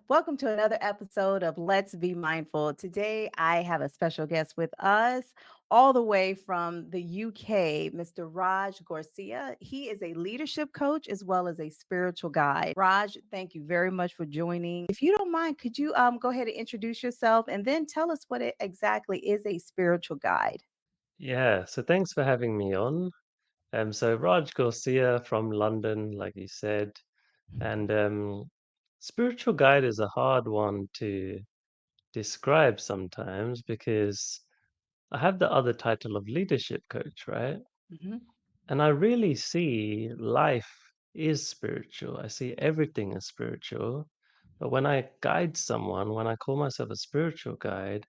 Welcome to another episode of Let's Be Mindful. Today, I have a special guest with us, all the way from the UK, Mr. Raj Gorcia. He is a leadership coach as well as a spiritual guide. Raj, thank you very much for joining. If you don't mind, could you go ahead and introduce yourself and then tell us what it exactly is a spiritual guide? Yeah, so thanks for having me on. So Raj Gorcia from London, like you said, and spiritual guide is a hard one to describe sometimes because I have the other title of leadership coach, right? Mhm. And I really see life is spiritual. I see everything as spiritual. But when I guide someone, when I call myself a spiritual guide,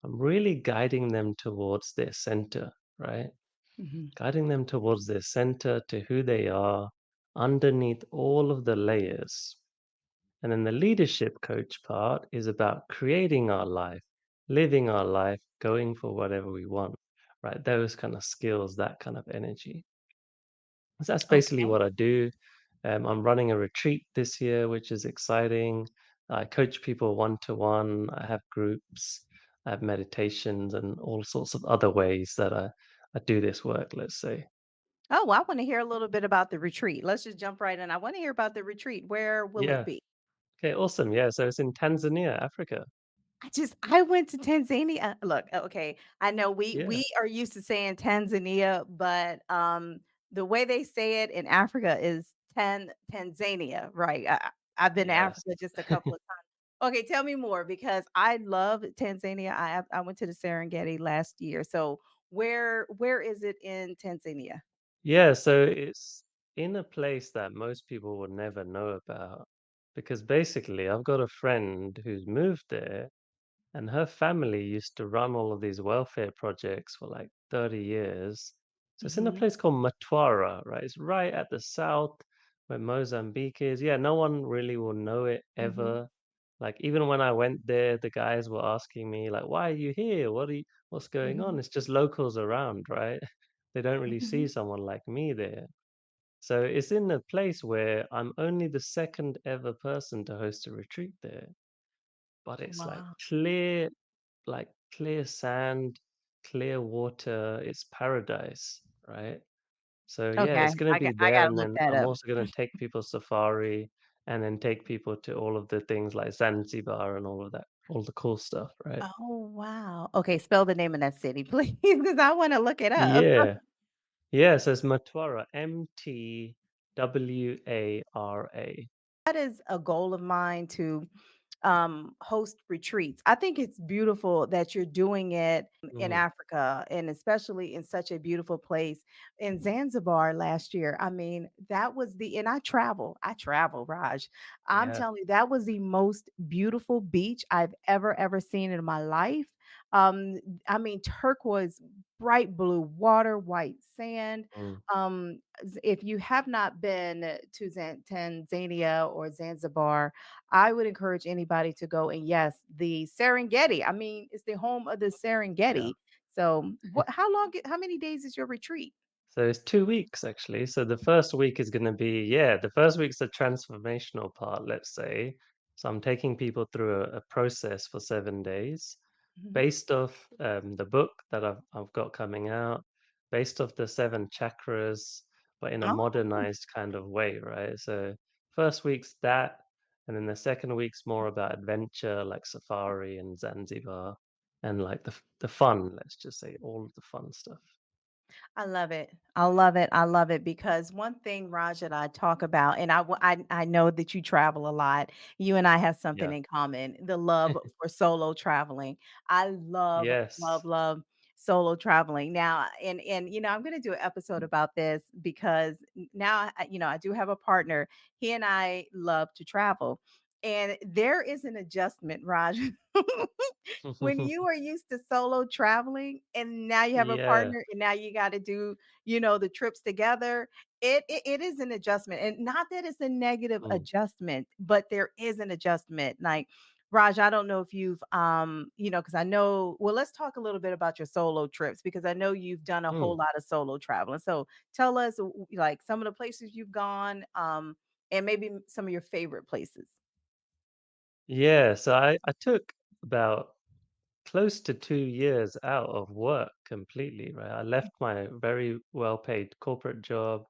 I'm really guiding them towards their center, right? Mhm. Guiding them towards their center, to who they are, underneath all of the layers. And then the leadership coach part is about creating our life, living our life, going for whatever we want, right? Those kind of skills, that kind of energy. So that's basically Okay. what I do. I'm running a retreat this year, which is exciting. I coach people one to one. I have groups, I have meditations, and all sorts of other ways that I do this work, let's say. Oh, well, I want to hear a little bit about the retreat. Let's just jump right in. I want to hear about the retreat. Where will it Yeah. be? Okay, awesome. Yeah, so it's in Tanzania, Africa. I went to Tanzania. Look, okay, I know we Yeah. are used to saying Tanzania, but the way they say it in Africa is Tanzania, right? I've been to Yes. Africa just a couple of times. Okay, tell me more because I love Tanzania. I went to the Serengeti last year. So where is it in Tanzania? Yeah, so it's in a place that most people would never know about because basically I've got a friend who's moved there. And her family used to run all of these welfare projects for like 30 years. So it's in a Mhm. place called Mtwara, right? It's right at the south where Mozambique is. Yeah, no one really will know it Mhm. ever. Like even when I went there, the guys were asking me like, "Why are you here? What's going on?" Mhm. It's just locals around, right? They don't really see Mhm. someone like me there. So it's in a place where I'm only the second ever person to host a retreat there. But it's Wow. like clear sand, clear water. It's paradise, right? So yeah, Okay, it's gonna be I there, gotta and look then that I'm up. also gonna take people safari, and then take people to all of the things like Zanzibar and all of that, all the cool stuff, right? Oh, wow. Okay, spell the name of that city, please, because I wanna look it up. Yeah, yeah. So it's Mtwara, Mtwara. That is a goal of mine to host retreats. I think it's beautiful that you're doing it in Mhm. Africa and especially in such a beautiful place in Zanzibar last year. I mean, that was and I travel, Raj. I'm Yeah. telling you, that was the most beautiful beach I've ever seen in my life. Um, I mean, turquoise, bright blue water, white sand. Mm. If you have not been to Tanzania or Zanzibar, I would encourage anybody to go. And yes, the Serengeti. I mean, it's the home of the Yeah. Serengeti. So, how many days is your retreat? So it's 2 weeks actually. So the first week is gonna be, yeah, the first week's the transformational part, let's say. So I'm taking people through a process for 7 days Mhm. based off, the book that I've got coming out, based off the 7 chakras, but in a Oh, modernized kind of way, right? So first week's that, and then the second week's more about adventure, like safari and Zanzibar, and like the fun, let's just say, all of the fun stuff. I love it. I love it. I love it because one thing, Raj, that I talk about, and I know that you travel a lot. You and I have something Yeah. in common: the love for solo traveling. I Yes. love solo traveling. Now, and I'm going to do an episode about this because now, I do have a partner. He and I love to travel, and there is an adjustment, Raj. When you are used to solo traveling and now you have a Yeah. partner and now you gotta do, the trips together, it is an adjustment, and not that it's a negative Mm, adjustment, but there is an adjustment, like, Raj, I don't know if you've, because I know well, let's talk a little bit about your solo trips because I know you've done a mm. whole lot of solo traveling, so tell us, like, some of the places you've gone, and maybe some of your favorite places. Yeah, so I took about close to 2 years out of work completely, right? I left my very well-paid corporate job,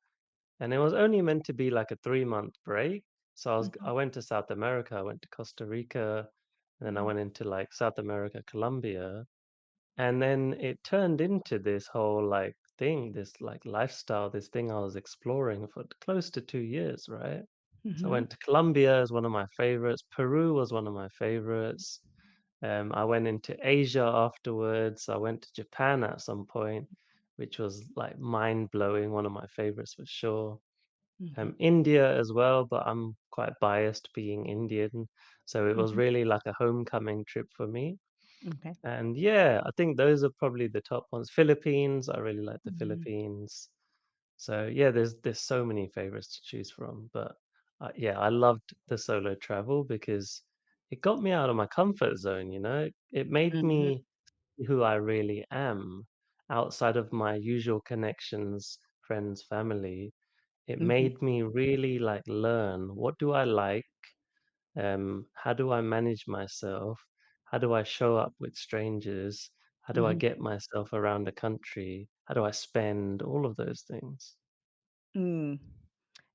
and it was only meant to be like a 3-month break. So Mhm, I went to South America, I went to Costa Rica, and then I mhm, went into like South America, Colombia, and then it turned into this whole like thing, this like lifestyle, this thing I was exploring for close to 2 years, right? So I mhm, went to Colombia as one of my favorites. Peru was one of my favorites. I went into Asia afterwards. I went to Japan at some point, which was like mind blowing, one of my favorites for sure. mhm, India as well, but I'm quite biased being Indian. So it was mhm. really like a homecoming trip for me. Okay. And yeah, I think those are probably the top ones. Philippines, I really like the Mhm, Philippines. So yeah, there's so many favorites to choose from, but yeah, I loved the solo travel because it got me out of my comfort zone, you know? It made mhm, me who I really am outside of my usual connections, friends, family. It mhm, made me really like learn what do I like, how do I manage myself, how do I show up with strangers, how do I mhm. get myself around the country, how do I spend all of those things. Mm.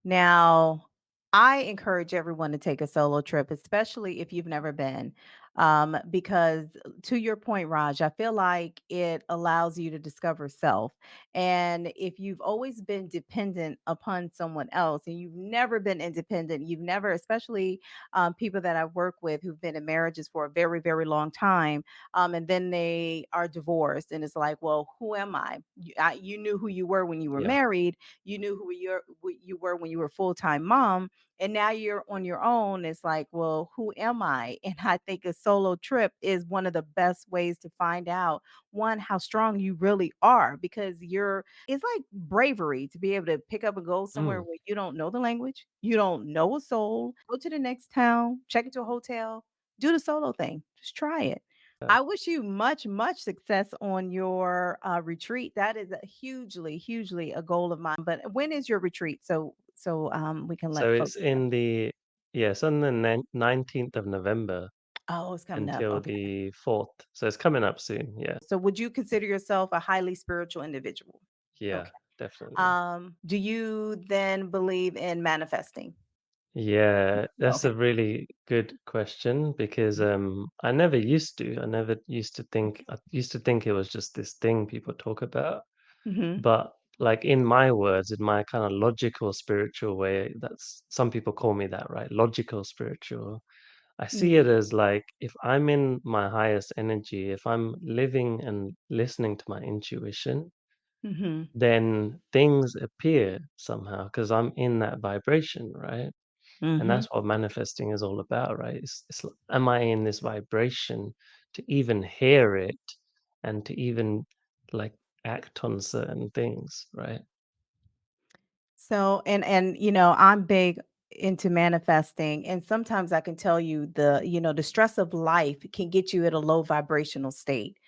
Now, I encourage everyone to take a solo trip, especially if you've never been, because to your point, Raj, I feel like it allows you to discover self. And if you've always been dependent upon someone else and you've never been independent, you've never, especially people that I work with who've been in marriages for a very, very long time, and then they are divorced, and it's like, well, who am I? You knew who you were when you were Yeah. married, you knew who you were when you were full-time mom, and now you're on your own. It's like, well, who am I? And I think a solo trip is one of the best ways to find out, one, how strong you really are, because you're it's like bravery to be able to pick up and go somewhere Mm. where you don't know the language, you don't know a soul, go to the next town, check into a hotel, do the solo thing, just try it. Yeah. I wish you much, much success on your retreat. That is a hugely, hugely a goal of mine. But when is your retreat? So we can So let it's folks know. in the yes, on the 19th of November Oh, it's coming up. until Okay. the 4th. So it's coming up soon. Yeah. So would you consider yourself a highly spiritual individual? Yeah, Okay. definitely. Do you then believe in manifesting? Yeah, that's Okay. a really good question because I never used to. I never used to think I used to think it was just this thing people talk about. Mm-hmm. But like in my words, in my kind of logical spiritual way, that's some people call me that, right? Logical spiritual. I see Mm-hmm. it as like if I'm in my highest energy, if I'm living and listening to my intuition, Mm-hmm. then things appear somehow because I'm in that vibration, right? And Mm-hmm. that's what manifesting is all about, right? Am I in this vibration to even hear it and to even like act on certain things, right? So and I'm big into manifesting, and sometimes I can tell you the stress of life can get you at a low vibrational state.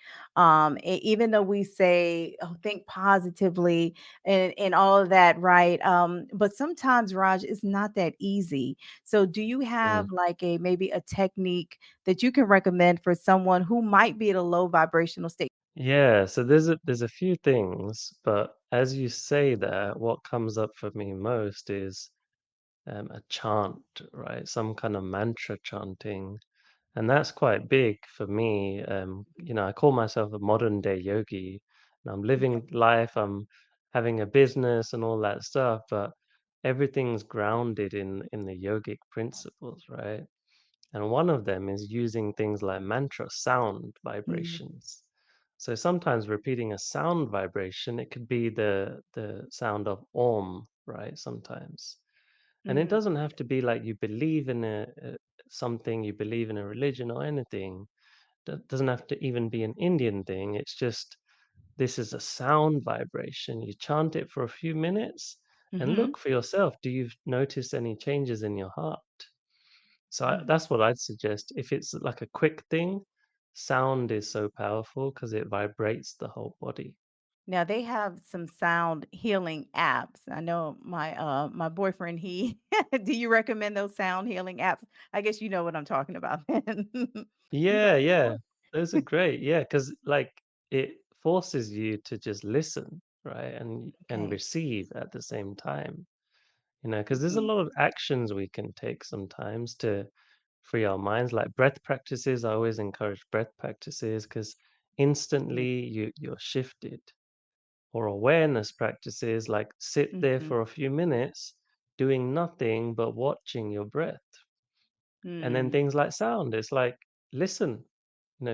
Even though we say, oh, think positively and all of that, right? But sometimes, Raj, it's not that easy. So do you have Mm. like a maybe a technique that you can recommend for someone who might be at a low vibrational state? Yeah, so there's a few things, but as you say that, what comes up for me most is a chant, right? Some kind of mantra chanting. And that's quite big for me. I call myself a modern day yogi, and I'm Okay. living life, I'm having a business and all that stuff, but everything's grounded in the yogic principles, right? And one of them is using things like mantra sound Mhm, vibrations. So sometimes repeating a sound vibration, it could be the sound of Om, right? Sometimes. And it mhm, doesn't have to be like you believe in something, you believe in a religion or anything. That doesn't have to even be an Indian thing. It's just this is a sound vibration. You chant it for a few minutes and mhm, look for yourself. Do you notice any changes in your heart? So mhm. that's what I'd suggest. If it's like a quick thing, sound is so powerful because it vibrates the whole body. Now they have some sound healing apps. I know my boyfriend, he do you recommend those sound healing apps? I guess you know what I'm talking about then. He's Yeah, like, yeah. "What?" Those are great. Yeah, because like, it forces you to just listen, right? And Okay. receive at the same time, because there's a Mhm, lot of actions we can take sometimes to free our minds, like breath practices. I always encourage breath practices because mhm, instantly you're shifted. Or awareness practices, like sit there mhm, for a few minutes doing nothing but watching your breath. And then mm, things like sound, it's like listen,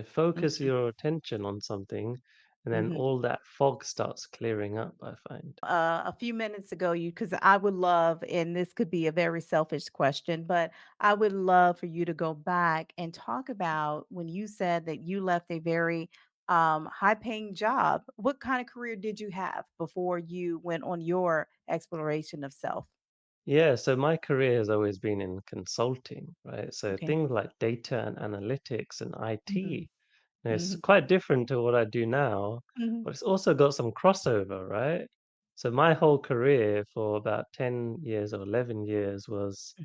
focus mhm, your attention on something, and then mhm. all that fog starts clearing up, I find. A few minutes ago, you because I would love, and this could be a very selfish question, but I would love for you to go back and talk about when you said that you left a very high paying job. What kind of career did you have before you went on your exploration of self? Yeah, so my career has always been in consulting, right? So Okay. things like data and analytics and Hmm. IT. It's Hmm. quite different to what I do now, Hmm. but it's also got some crossover, right? So my whole career for about 10 years or 11 years was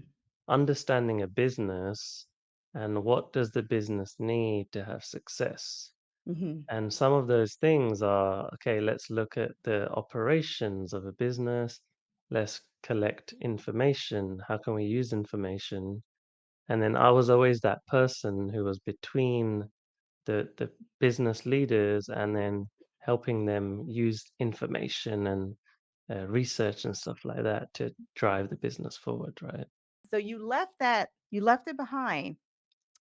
understanding a business and what does the business need to have success. Hmm. And some of those things are, okay, let's look at the operations of a business. Let's collect information. How can we use information? And then I was always that person who was between the business leaders and then helping them use information and research and stuff like that to drive the business forward, right? So you left it behind.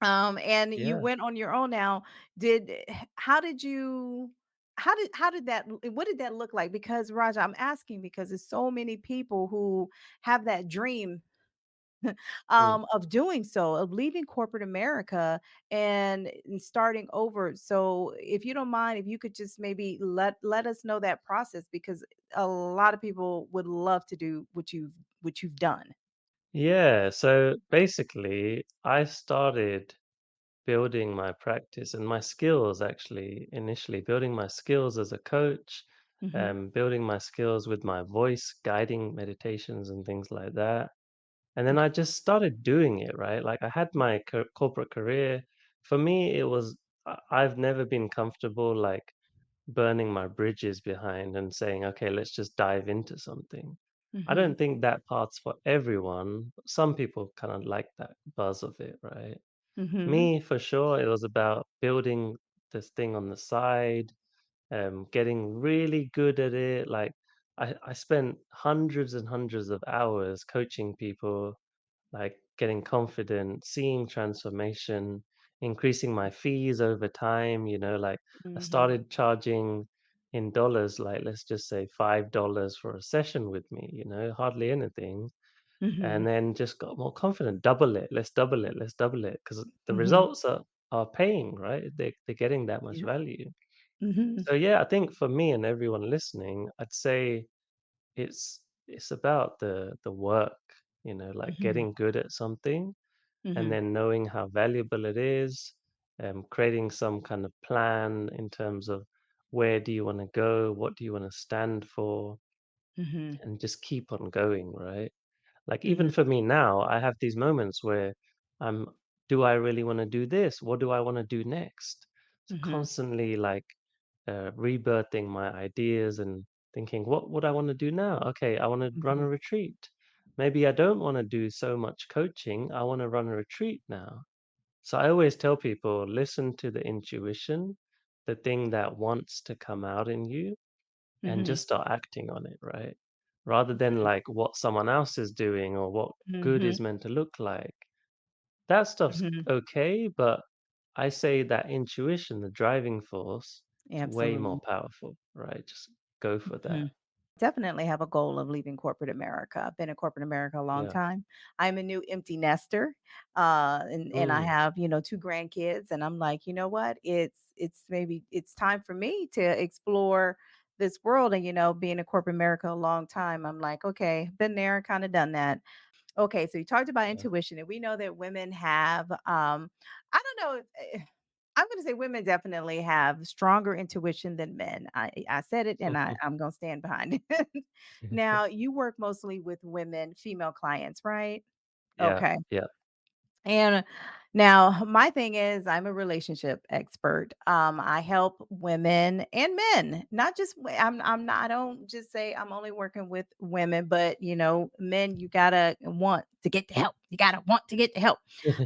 And you Yeah. went on your own now. Did how did you how did that what did that look like? Because Raj, I'm asking because there's so many people who have that dream Mm. of doing so, of leaving corporate America and starting over. So if you don't mind, if you could just maybe let us know that process because a lot of people would love to do what you've done. Yeah. So basically, I started building my practice and my skills actually initially, building my skills as a coach, Hmm. building my skills with my voice, guiding meditations and things like that. And then I Okay. just started doing it, right? Like I had my corporate career. For me, it was, I've never been comfortable like burning my bridges behind and saying, okay, let's just dive into something. I Hmm. don't think that part's for everyone. Some people kind of like that buzz of it, right? Hmm. Me, for sure, it was about building this thing on the side, getting really good at it. Like I spent hundreds and hundreds of hours coaching people, like getting confident, seeing transformation, increasing my fees over time. Like I Hmm. started charging in dollars, like let's just say $5 for a session with me, hardly anything. And Hmm. then just got more confident, double it, let's double it, let's double it. Because the Hmm. results are paying, right? They're getting that much Yeah. value. Mhm. So yeah, I think for me and everyone listening, I'd say it's about the work, like Mhm. getting good at something and Mhm. then knowing how valuable it is, creating some kind of plan in terms of where do you want to go, what do you want to stand for, Mhm. and just keep on going, right? Like even Mhm. for me now, I have these moments where I'm, do I really want to do this? What do I want to do next? So Mhm. constantly like rebirthing my ideas and thinking, what would I want to do now? Okay, I want to run Mhm. a retreat. Maybe I don't want to do so much coaching. I want to run a retreat now. So I always tell people, listen to the intuition, the thing that wants to come out in you, and Mhm. just start acting on it, right? Rather than like what someone else is doing or what good Mhm. is meant to look like. That stuff's Mhm. okay, but I say that intuition, the driving force, is way more Absolutely. powerful, right? Just go for that. Mhm. Definitely have a goal of leaving corporate America. I've been in corporate America a long Yeah. time. I'm a new empty nester, and I Mm, have 2 grandkids, and I'm like, you know what? It's maybe it's time for me to explore this world. And being in corporate America a long time, I'm like, okay, been there, kind of done that. Okay, so you talked about yeah. intuition, and we know that women have, I don't know, I'm going to say women definitely have stronger intuition than men. I said it, and I'm going to stand behind it. Now, you work mostly with women, female clients, right? Yeah, Okay. yeah. And now my thing is I'm a relationship expert. I help women and men, not just I'm not I don't just say I'm only working with women, but men, you gotta want to get the help. You gotta want to get the help.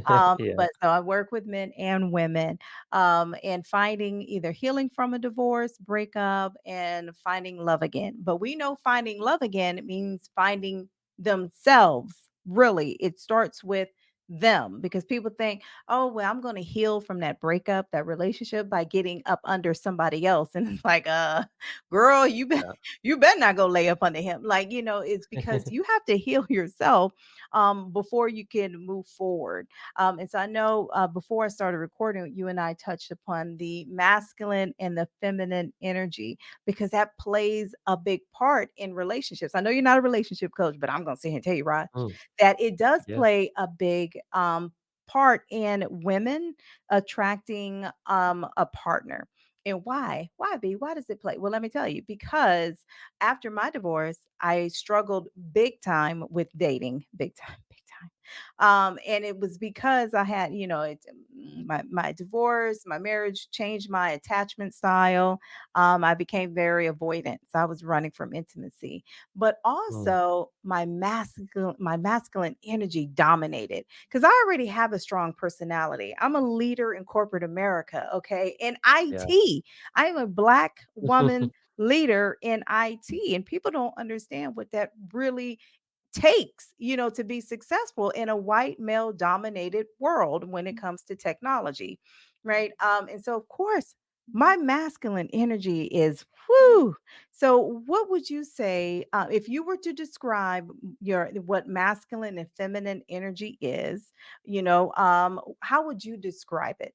Yeah, But so I work with men and women, and finding either healing from a divorce, breakup, and finding love again. But we know finding love again means finding themselves. Really, it starts with them because people think, oh, well, I'm going to heal from that breakup, that relationship by getting up under somebody else. And it's like, girl, yeah. you better not go lay up under him. Like, it's because you have to heal yourself before you can move forward. And so I know before I started recording, you and I touched upon the masculine and the feminine energy because that plays a big part in relationships. I know you're not a relationship coach, but I'm going to sit here and tell you, Raj, Mm, that it does yeah. play a big part in women attracting a partner. And why? Why, B? Why does it play? Well, let me tell you, because after my divorce, I struggled big time with dating, big time, big time. And it was because I had, my divorce, my marriage changed my attachment style. I became very avoidant. So I was running from intimacy, but Mm, also my masculine energy dominated because I already have a strong personality. I'm a leader in corporate America, okay? In yeah. IT, I am a black woman leader in IT, and people don't understand what that really takes, to be successful in a white male dominated world when it comes to technology, right? And so of course my masculine energy is whoo. So what would you say if you were to describe your what masculine and feminine energy is, how would you describe it?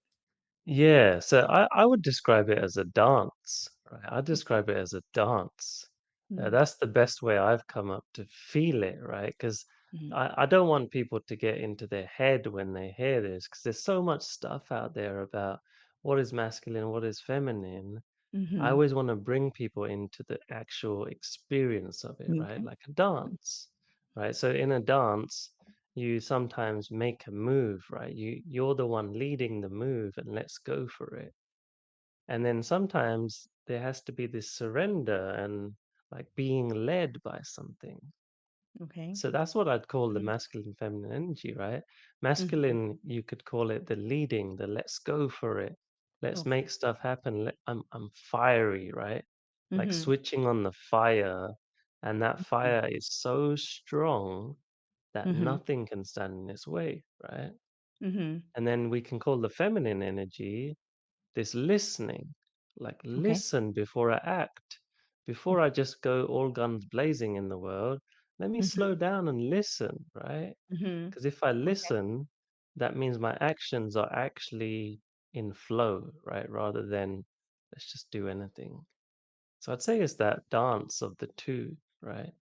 Yeah, so I would describe it as a dance, right? I Okay. describe it as a dance. Mhm, That's the best way I've come up to feel it, right? Because mhm, I don't want people to get into their head when they hear this, because there's so much stuff out there about what is masculine, what is feminine. I mhm. always want to bring people into the actual experience of it, right? Okay. Like a dance, right? So in a dance, you sometimes make a move, right? You're the one leading the move and let's go for it. And then sometimes there has to be this surrender and like being led by something. Okay. So that's what I'd call the Mhm, masculine feminine energy, right? mhm. Masculine, you could call it the leading, the let's go for it. Let's Okay. make stuff happen. I'm fiery, right? Like Mhm, switching on the fire, and that mhm, fire is so strong that mhm, nothing can stand in its way, right? mhm. And then we can call the feminine energy this listening, like Okay. listen before I act. Before I just go all guns blazing in the world, let me Mhm, slow down and listen, right? mhm. Because if I Okay. listen, that means my actions are actually in flow, right? Rather than let's just do anything. So I'd say it's that dance of the two, right?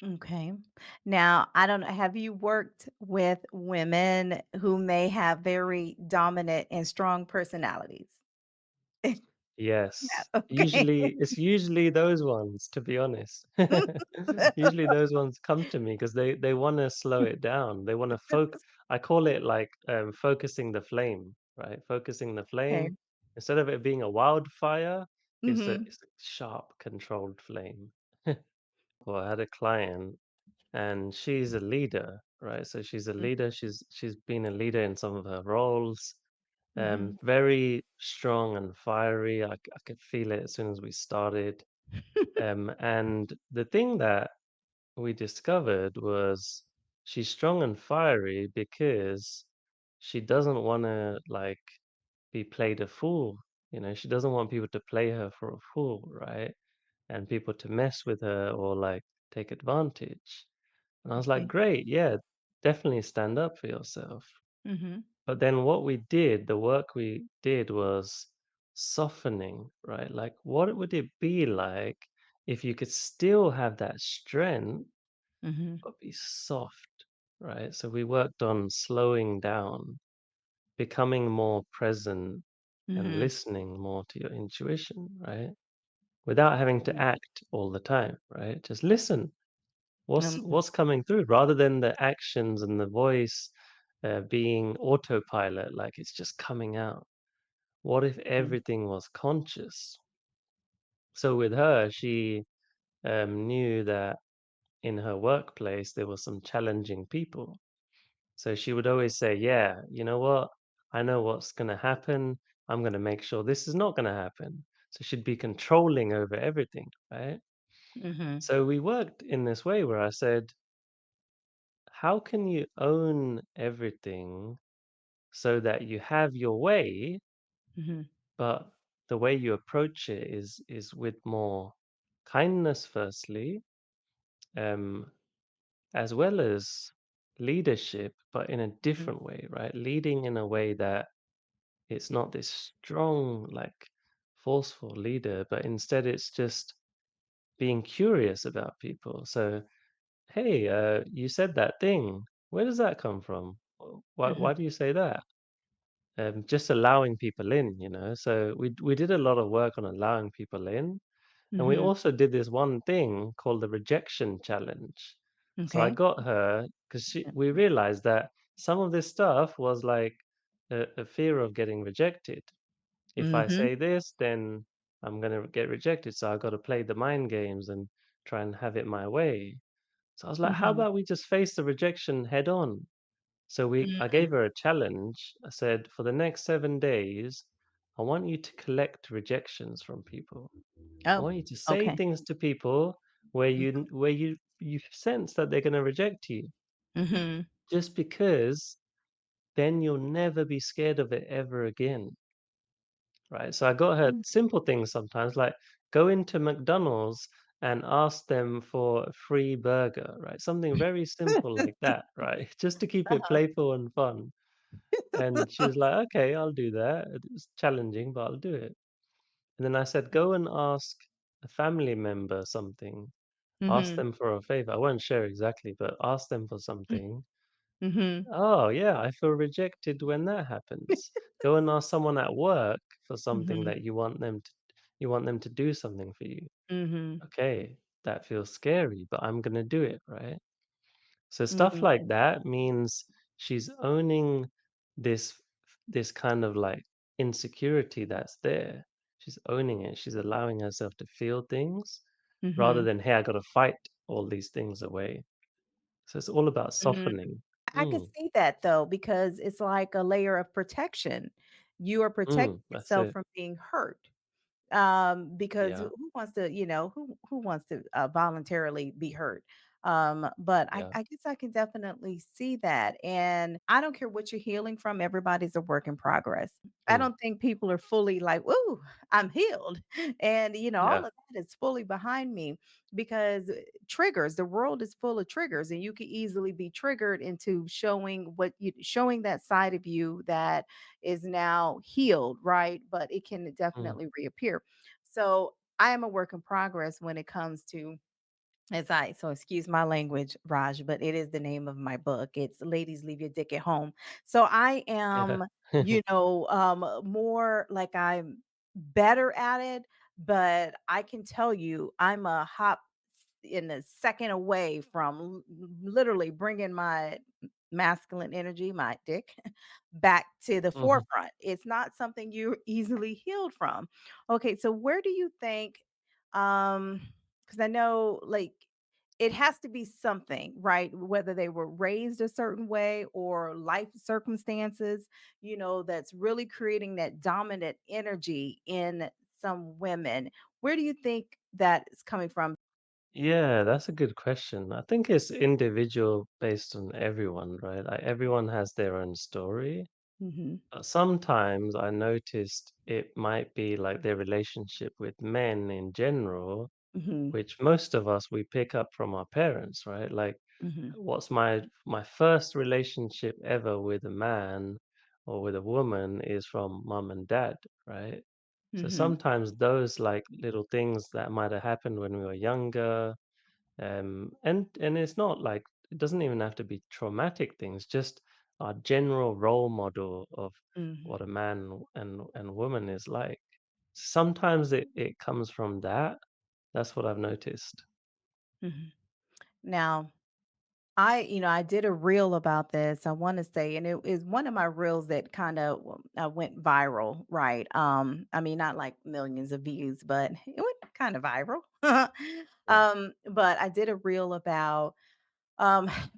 Okay. Now, I don't know, have you worked with women who may have very dominant and strong personalities? Yeah, Yes. okay. Usually it's usually those ones, to be honest. Usually those ones come to me because they wanna slow it down. They wanna I call it like, focusing the flame, right? Focusing the Okay. flame. Instead of it being a wildfire, Mhm. it's a sharp, controlled flame. Well, I had a client and she's a leader, right? So she's a Mhm. leader. She's been a leader in some of her roles. Mhm. Very strong and fiery. I could feel it as soon as we started. And the thing that we discovered was she's strong and fiery because she doesn't want to like be played a fool. She doesn't want people to play her for a fool, right? And people to mess with her or like take advantage. And I was like, Okay. great, yeah, definitely stand up for yourself. Mhm. But then what we did, the work we did was softening, right? Like, what would it be like if you could still have that strength, Mhm. but be soft, right? So we worked on slowing down, becoming more present, and Mhm. listening more to your intuition, right? Without having to Mhm. act all the time, right? Just listen. Mhm. What's coming through rather than the actions and the voice being autopilot, like it's just coming out. What if Mhm. everything was conscious? So with her, she knew that in her workplace there were some challenging people. So she would always say, "Yeah, you know what? I know what's going to happen. I'm going to make sure this is not going to happen." So she'd be controlling over everything, right? Mhm. So we worked in this way where I said, "How can you own everything so that you have your way, Mhm. but the way you approach it is with more kindness, firstly, um, as well as leadership, but in a Mhm. different way, right? Leading in a way that it's not this strong, like forceful leader, but instead it's just being curious about people. So, hey, you said that thing. Where does that come from? Why Mhm. do you say that? Just allowing people in, you know. So we did a lot of work on allowing people in, and we Mhm. also did this one thing called the rejection challenge. So I Okay. got her because we realized that some of this stuff was like a fear of getting rejected. If I Mhm. say this, then I'm gonna get rejected. So I got to play the mind games and try and have it my way. So I was like, how Mhm. about we just face the rejection head on? So I Mhm. gave her a challenge. I said, for the next 7 days, I want you to collect rejections from people. I Oh, want you to say okay. things to people where you sense that they're going to reject you, Mhm. just because then you'll never be scared of it ever again, right? So I got her Mhm. simple things sometimes, like go into McDonald's and ask them for a free burger, right? Something very simple like that, right? Just to keep it Uh-huh. playful and fun. And she was like, "Okay, I'll do that. It's challenging, but I'll do it." And then I said, "Go and ask a family member something. Ask Mhm. them for a favor. I won't share exactly, but ask them for Mm. something." Mhm. Oh, yeah, I feel rejected when that happens. Go and ask someone at work for something Mhm. that you want them to do something for you. Mhm. Okay, that feels scary, but I'm gonna do it, right? So stuff Mhm. like that means she's owning this this kind of like insecurity that's there. She's owning it. She's allowing herself to feel things rather Mhm. than, hey, I got to fight all these things away. So it's all about Mhm. softening. I could Mm, see that though, because it's like a layer of protection. You are protecting that's yourself it. from being hurt. Because Yeah, who wants to, who wants to voluntarily be hurt? But yeah. I guess I can definitely see that. And I don't care what you're healing from, everybody's a work in progress. I Mm, don't think people are fully like, "Ooh, I'm healed." And all yeah. of that is fully behind me because triggers, the world is full of triggers, and you could easily be triggered into showing that side of you that is now healed, right? But it can Mm, definitely reappear. So I am a work in progress when it comes to so excuse my language, Raj, but it is the name of my book. It's Ladies Leave Your Dick at Home. So I yeah. am, more like I'm better at it, but I can tell you I'm a hop in a second away from literally bringing my masculine energy, my dick, back to the Mhm. forefront. It's not something you're easily healed from. Okay, so where do you think because I know like it has to be something, right? Whether they were raised a certain way or life circumstances, that's really creating that dominant energy in some women. Where do you think that is coming from? Yeah, that's a good question. I think it's individual based on everyone, right? Like everyone has their own story. Mhm. Sometimes I noticed it might be like their relationship with men in general, Mhm. which most of us we pick up from our parents, right? Like, Mhm. what's my first relationship ever with a man or with a woman is from mom and dad, right? So Mhm. sometimes those like little things that might have happened when we were younger, and it's not like it doesn't even have to be traumatic things, just our general role model of Mhm, what a man and woman is like. Sometimes it comes from that. That's what I've noticed. mhm. Now, I did a reel about this. I want to say, and it is one of my reels that kind of went viral, right? I mean, not like millions of views, but it went kind of viral. Yeah. But I did a reel about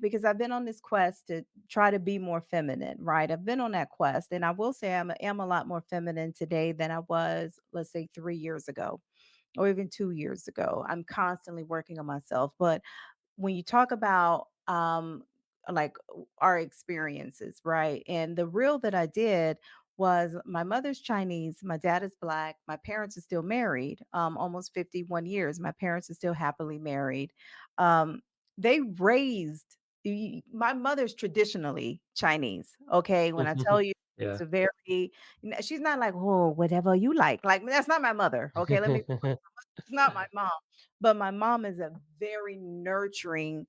because I've been on this quest to try to be more feminine, right? I've been on that quest, and I will say am a lot more feminine today than I was, let's say, 3 years ago or even 2 years ago. I'm constantly working on myself, but when you talk about like our experiences, right? And the reel that I did was my mother's Chinese, my dad is black, my parents are still married, almost 51 years. My parents are still happily married. Um, they raised my mother's traditionally Chinese. Okay. When I tell you it's Yeah. a very, she's not like, oh, whatever you like. Like, that's not my mother. Okay. Let me it's not my mom, but my mom is a very nurturing,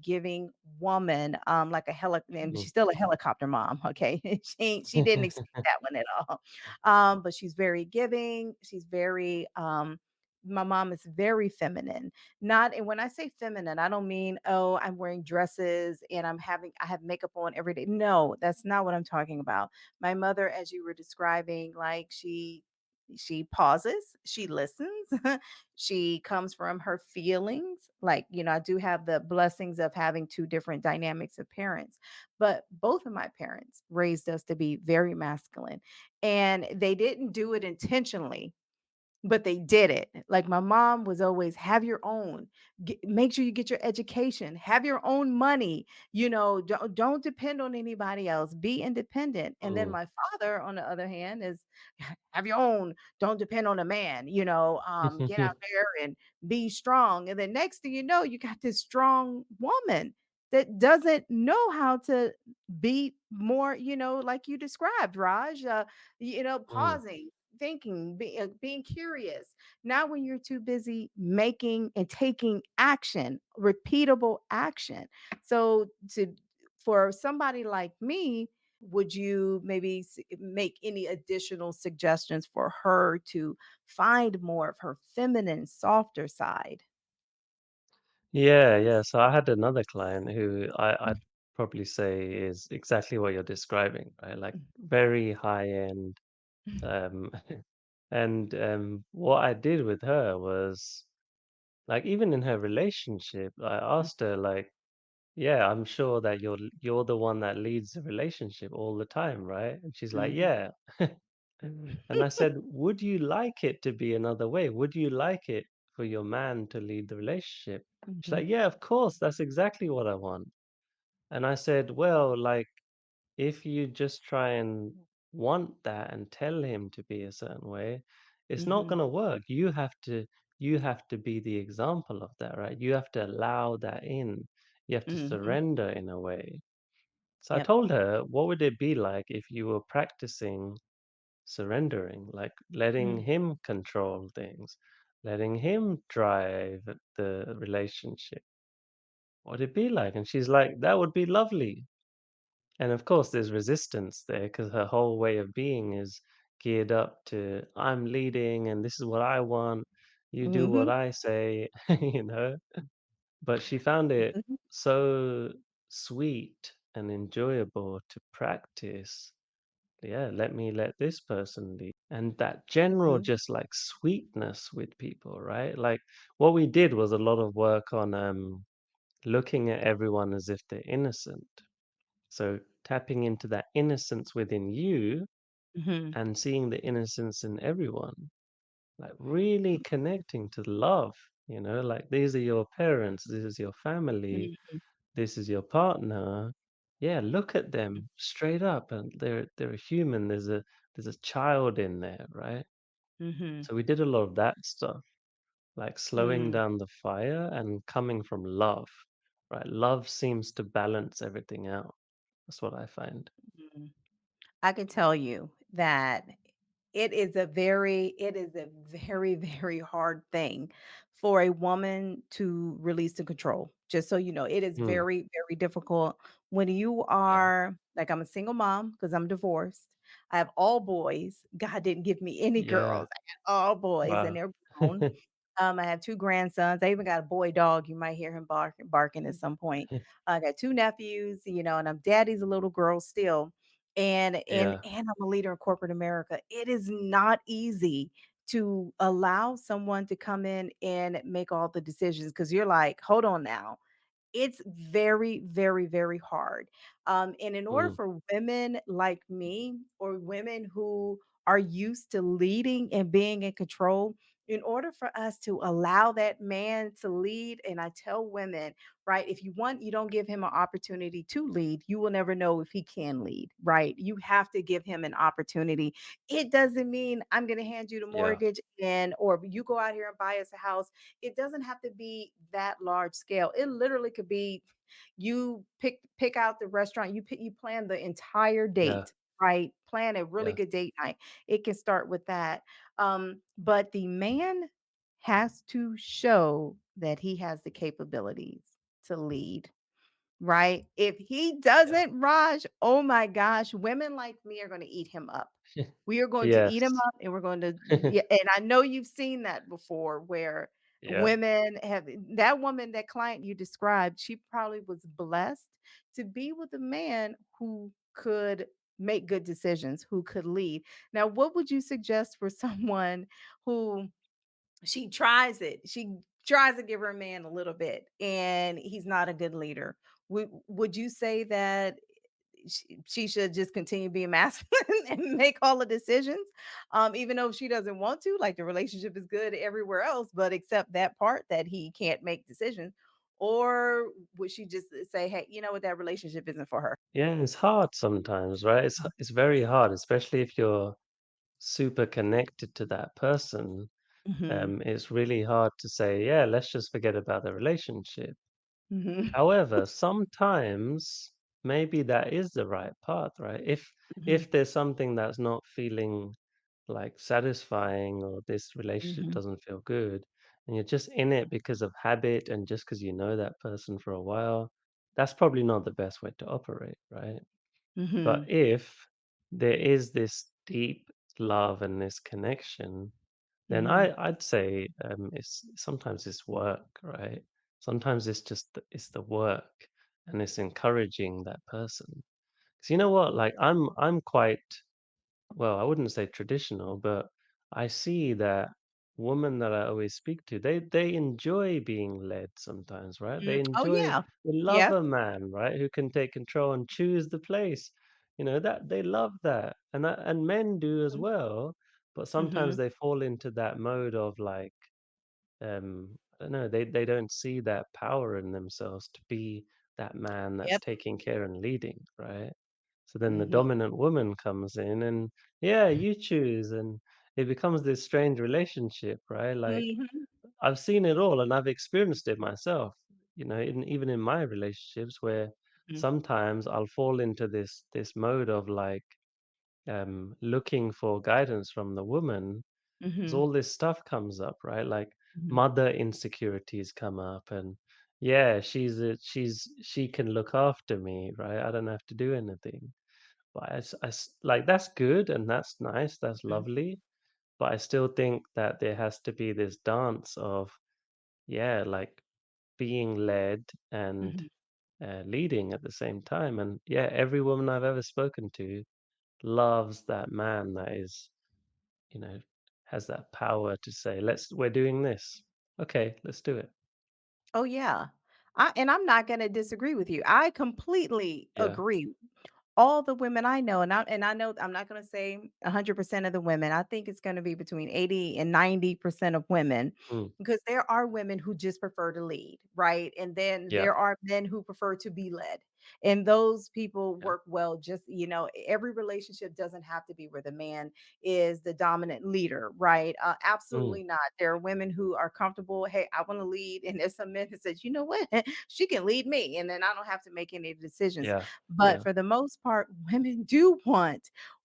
giving woman, like a and Mm. she's still a helicopter mom. Okay, she didn't expect that one at all. But she's very giving. She's very my mom is very feminine. Not and when I say feminine, I don't mean, oh, I'm wearing dresses and I have makeup on every day. No, that's not what I'm talking about. My mother, as you were describing, like she pauses, she listens, she comes from her feelings. Like, I do have the blessings of having two different dynamics of parents, but both of my parents raised us to be very masculine, and they didn't do it intentionally, but they did it. Like my mom was always have your own. Make sure you get your education. Have your own money. Don't depend on anybody else. Be independent. And then Mm. my father, on the other hand, is have your own. Don't depend on a man. Get out there and be strong. And then next thing you know, you got this strong woman that doesn't know how to be more. Like you described, Raj. Mm. Pausing, thinking, being curious. Now, when you're too busy making and taking action, repeatable action. So, for somebody like me, would you maybe make any additional suggestions for her to find more of her feminine, softer side? Yeah, yeah. So I had another client who I'd probably say is exactly what you're describing, right? Like very high end. Um, and what I did with her was like even in her relationship, I asked her like, yeah, I'm sure that you're the one that leads the relationship all the time, right? And she's like, Mhm. yeah. And I said, would you like it to be another way? Would you like it for your man to lead the relationship? She's Mhm. like, yeah, of course, that's exactly what I want. And I said, well, like if you just try and want that and tell him to be a certain way, it's not Mhm. going to work. You have to be the example of that, right? You have to allow that in. You have to Mhm. surrender in a way. So I Yep. told her, what would it be like if you were practicing surrendering, like letting Mhm. him control things, letting him drive the relationship? What would it be like? And she's like, that would be lovely. And of course, there's resistance there because her whole way of being is geared up to I'm leading and this is what I want. You do what Mhm. I say, you know. But she found it Mhm. so sweet and enjoyable to practice. Yeah, let this person lead. And that general Mhm. just like sweetness with people, right? Like what we did was a lot of work on looking at everyone as if they're innocent. So tapping into that innocence within you Mhm. and seeing the innocence in everyone, like really connecting to love, like these are your parents, this is your family, Mhm. this is your partner. Yeah, look at them straight up and they're a human. There's a child in there, right? Mhm. So we did a lot of that stuff, like slowing Mhm. down the fire and coming from love, right? Love seems to balance everything out. That's what I find. Mhm. I can tell you that it is a very, very hard thing for a woman to release the control. Just so you know, it is Mm. very, very difficult when you Yeah. are like, I'm a single mom because I'm divorced. I have all boys. God didn't give me any Yeah. girls. I got all boys and Wow. they're grown. I have 2 grandsons. I even got a boy dog. You might hear him barking at some point. I got 2 nephews, and I'm daddy's a little girl still. Yeah. And I'm a leader in corporate America. It is not easy to allow someone to come in and make all the decisions because you're like, hold on now. It's very, very, very hard. And in order Mm. for women like me or women who are used to leading and being in control, in order for us to allow that man to lead, and I tell women, right, if you want, you don't give him an opportunity to lead, you will never know if he can lead, right? You have to give him an opportunity. It doesn't mean I'm going to hand you the Yeah. mortgage and or you go out here and buy us a house. It doesn't have to be that large scale. It literally could be you pick out the restaurant, you plan the entire Yeah. date, right? Plan a really Yeah. good date night. It can start with that. But the man has to show that he has the capabilities to lead. Right? If he Yeah. doesn't, Raj, oh my gosh, women like me are going to eat him up. We are going to Yes. eat him up and we're going to, yeah, and I know you've seen that before where Yeah. women have that woman, that client you described, she probably was blessed to be with a man who could make good decisions, who could lead. Now, what would you suggest for someone who she tries it. She tries to give her man a little bit, and he's not a good leader. Would you say that she should just continue being masculine and make all the decisions, even though she doesn't want to? Like the relationship is good everywhere else, but except that part that he can't make decisions. Or would she just say, "Hey, you know what? That relationship isn't for her." Yeah, it's hard sometimes, right? It's very hard, especially if you're super connected to that person. Mhm. It's really hard to say, yeah, let's just forget about the relationship. Mhm. However, sometimes maybe that is the right path, right? Mhm. If there's something that's not feeling like satisfying or this relationship Mhm. doesn't feel good, and you're just in it because of habit and just because you know that person for a while, that's probably not the best way to operate, right? But Mhm. if there is this deep love and this connection, then Mhm. I'd say it's sometimes it's work, right? Sometimes it's just it's the work, and it's encouraging that person. Because you know what, like I'm quite, well, I wouldn't say traditional, but I see that women that I always speak to, they enjoy being led sometimes, right? They Oh enjoy, yeah. they love Yes. a man, right, who can take control and choose the place. You know that they love that, and men do as well. But sometimes Mhm. they fall into that mode of like, I don't know, they don't see that power in themselves to be that man that's Yep. taking care and leading, right? So then the Mhm. dominant woman comes in and, yeah, you choose, and it becomes this strange relationship, right? Like Mhm. I've seen it all and I've experienced it myself, even in my relationships where Mhm. sometimes I'll fall into this mode of like looking for guidance from the woman, because Mhm. all this stuff comes up, right? Like Mhm. mother insecurities come up, and yeah, she can look after me, right? I don't have to do anything. But like that's good and that's nice, that's Mhm. lovely. But I still think that there has to be this dance of, yeah, like being led and Mhm. leading at the same time. And yeah, every woman I've ever spoken to loves that man that is, you know, has that power to say, we're doing this. Okay, let's do it. Oh, yeah. And I'm not gonna disagree with you. I completely Yeah. agree. All the women I know, and I know I'm not gonna say 100% of the women. I think it's gonna be between 80 and 90% of women, Mm, because there are women who just prefer to lead, right? And then yeah. there are men who prefer to be led. And those people Yeah. work well. Just, every relationship doesn't have to be where the man is the dominant leader, right? Mm, Absolutely not. There are women who are comfortable. Hey, I want to lead, and there's some men who says, you know what, she can lead me, and then I don't have to make any decisions. yeah. But Yeah. for the most part, women do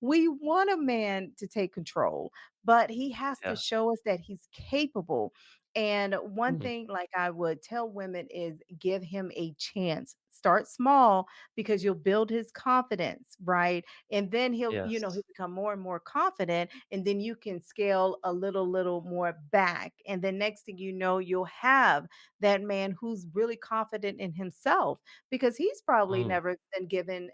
we want a man to take control, but he has to Yeah. show us that he's capable. And one Mm. thing, like I would tell women, is give him a chance. Start small because you'll build his confidence, right? And then he'll Yes. become more and more confident. And then you can scale a little more back. And then next thing you know, you'll have that man who's really confident in himself because he's probably Mm. never been given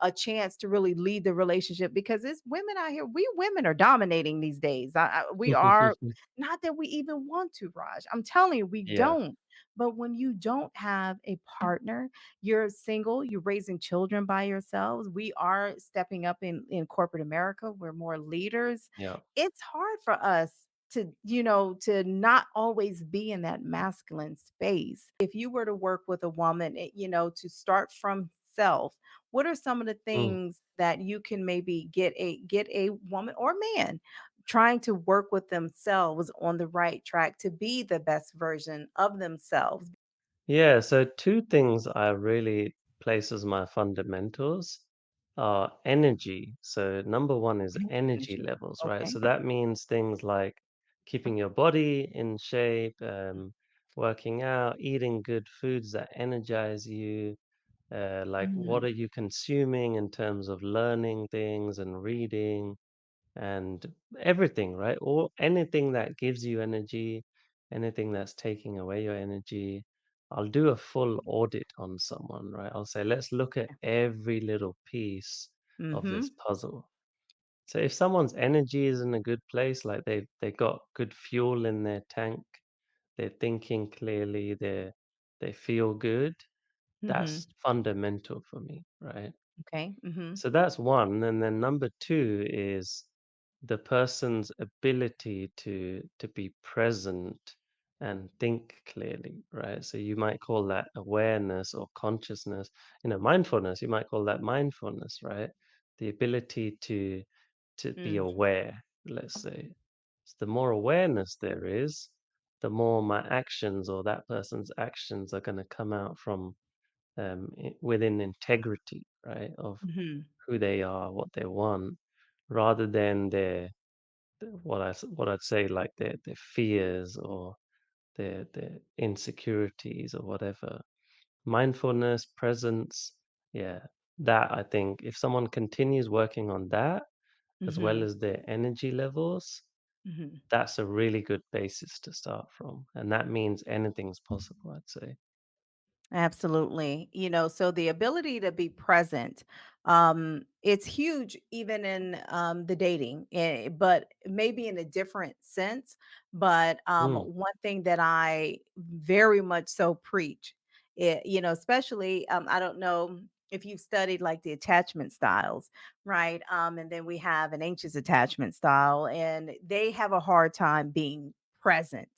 a chance to really lead the relationship because it's women out here. We women are dominating these days. We are not that we even want to, Raj. I'm telling you, we Yeah. don't. But when you don't have a partner, you're single, you're raising children by yourselves. We are stepping up in corporate America. We're more leaders. Yeah. It's hard for us to not always be in that masculine space. If you were to work with a woman, to start from self, what are some of the Mm. things that you can maybe get a woman or man trying to work with themselves on the right track to be the best version of themselves? Yeah, so two things I really place as my fundamentals are energy. So number one is energy Energy. levels, right? Okay. So that means things like keeping your body in shape, working out, eating good foods that energize you. Like what Mhm. are you consuming in terms of learning things and reading? And everything, right? Or anything that gives you energy, anything that's taking away your energy. I'll do a full audit on someone, right? I'll say, let's look at every little piece of this Mhm. puzzle. So if someone's energy is in a good place, like they got good fuel in their tank, they're thinking clearly, they feel good, Mhm. that's fundamental for me, right? Okay. Mhm. So that's one, and then number two is the person's ability to be present and think clearly, right? So you might call that awareness or consciousness. Mindfulness, you might call that mindfulness, right? The ability to be Mm. aware, let's say. So the more awareness there is, the more my actions or that person's actions are going to come out from within integrity, right? Of Mhm. who they are, what they want, rather than what I'd say like their fears or their insecurities or whatever. Mindfulness, presence, yeah, that I think if someone continues working on that as well Mhm. as their energy levels, Mhm. that's a really good basis to start from, and that means anything's possible. I'd say. Absolutely. So the ability to be present, it's huge even in the dating, but maybe in a different sense. But Mm, one thing that I very much so preach, especially, I don't know if you've studied like the attachment styles, right? And then we have an anxious attachment style, and they have a hard time being present.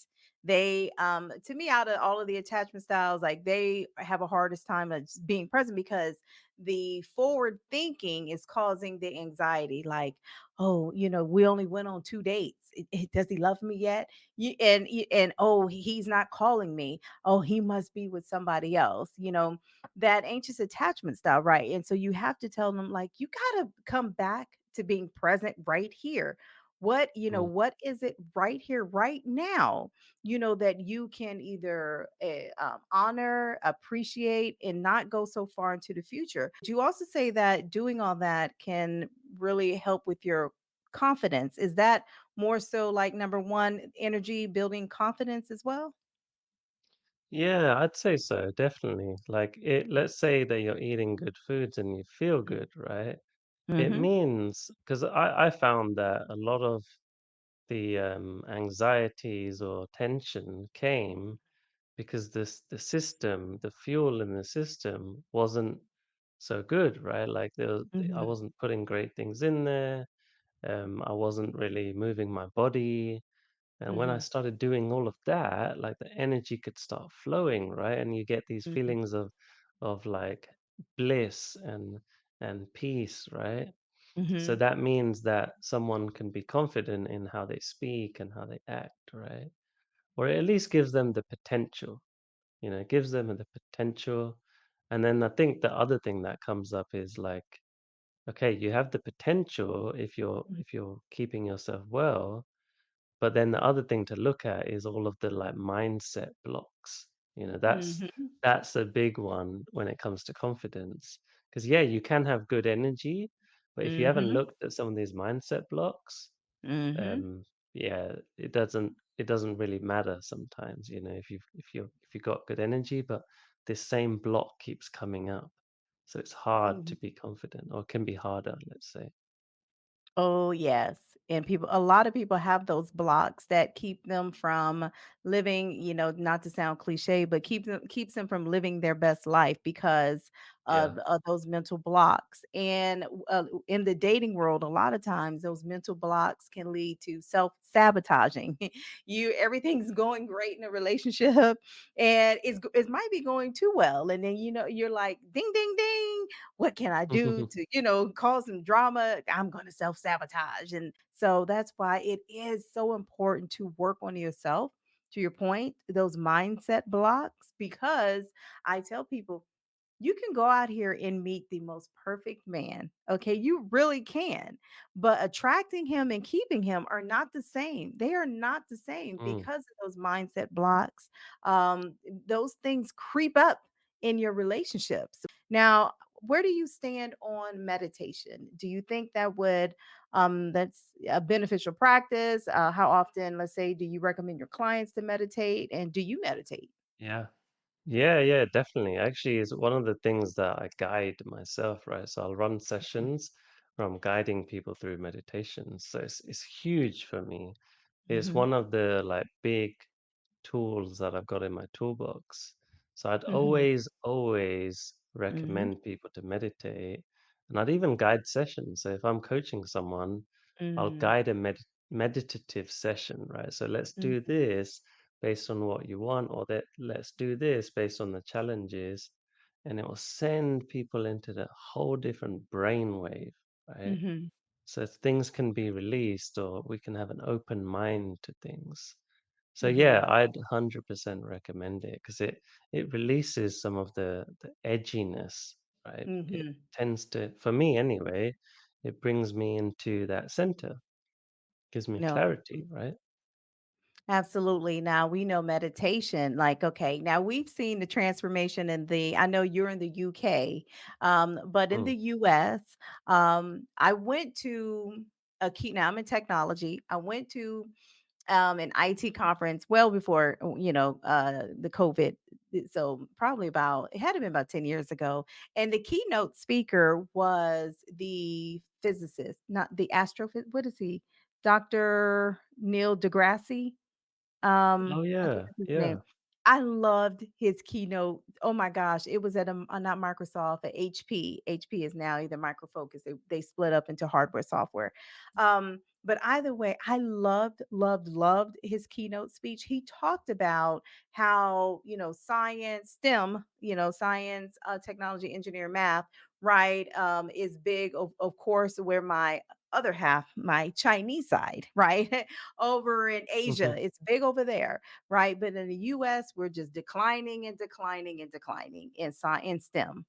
They To me, out of all of the attachment styles, like, they have a hardest time of just being present because the forward thinking is causing the anxiety, like, oh, we only went on 2 dates. Does he love me yet? And oh, he's not calling me. Oh, he must be with somebody else. That anxious attachment style, right? And so you have to tell them, like, you got to come back to being present right here. mm. What is it right here, right now, that you can either honor, appreciate, and not go so far into the future. Do you also say that doing all that can really help with your confidence? Is that more so like number one, energy building confidence as well? Yeah, I'd say so, definitely. Like let's say that you're eating good foods and you feel good, right? It Mm-hmm. means because I found that a lot of the anxieties or tension came because the system, the fuel in the system wasn't so good, right? Like I Mm-hmm. wasn't putting great things in there. I wasn't really moving my body. And when I Mm-hmm. started doing all of that, like the energy could start flowing, right? And you get these Mm-hmm. feelings of like bliss and peace, right? So Mm-hmm. that means that someone can be confident in how they speak and how they act, right? Or it at least gives them the potential, it gives them the potential. And then I think the other thing that comes up is like, okay, you have the potential if you're keeping yourself well, But then the other thing to look at is all of the like mindset blocks. You know, Mhm. that's a big one when it comes to confidence. Because yeah, you can have good energy, but if you haven't Mhm. looked at some of these mindset blocks, Mhm. um, yeah, it doesn't really matter sometimes. You know, if you got good energy, but this same block keeps coming up, so it's hard to Mhm. be confident, or can be harder, let's say. Oh, yes. And a lot of people have those blocks that keep them from living, not to sound cliche, but keeps them from living their best life because Yeah. of those mental blocks. And in the dating world, a lot of times those mental blocks can lead to self-sabotaging. Everything's going great in a relationship and it might be going too well. And then you're like, ding, ding, ding, what can I do to, cause some drama? I'm going to self sabotage. And so that's why it is so important to work on yourself, to your point, those mindset blocks, because I tell people, you can go out here and meet the most perfect man. Okay. You really can. But attracting him and keeping him are not the same. They are not the same Mm. because of those mindset blocks. Um, those things creep up in your relationships. Now, where do you stand on meditation? Do you think that's a beneficial practice? How often, let's say, do you recommend your clients to meditate, and do you meditate? Yeah. Yeah, yeah, definitely. Actually, it's one of the things that I guide myself, right? So I'll run sessions where I'm guiding people through meditation. So it's huge for me. It's Mhm, one of the like big tools that I've got in my toolbox. So I'd mhm, always mhm, recommend people to meditate, and I'd even guide sessions. So if I'm coaching someone, I'll mm, guide a meditative session, right? So let's do mhm, this based on what you want, or that let's do this based on the challenges, and it will send people into that whole different brainwave, right? mhm, So things can be released, or we can have an open mind to things. So yeah, mhm, I'd 100% recommend it because it releases some of the edginess, right? It mhm. tends to, for me anyway, it brings me into that center, gives me No. clarity, right? Absolutely. Now we know meditation, like, okay, now we've seen the transformation I know you're in the UK, but in Mm. the US, I went to now I'm in technology. I went to an IT conference well before, the COVID. So probably it had to been about 10 years ago. And the keynote speaker was the physicist, not the what is he? Dr. Neil deGrasse. Oh I think yeah, that's his name. yeah. I loved his keynote. Oh my gosh, it was at not Microsoft, at HP. HP is now either Micro Focus. They split up into hardware, software. But either way, I loved, loved, loved his keynote speech. He talked about how, science, STEM, science, technology, engineer, math, right, is big, of course, where my other half, my Chinese side, right? Over in Asia. It's big over there, right? But in the US, we're just declining and declining and declining in science in STEM.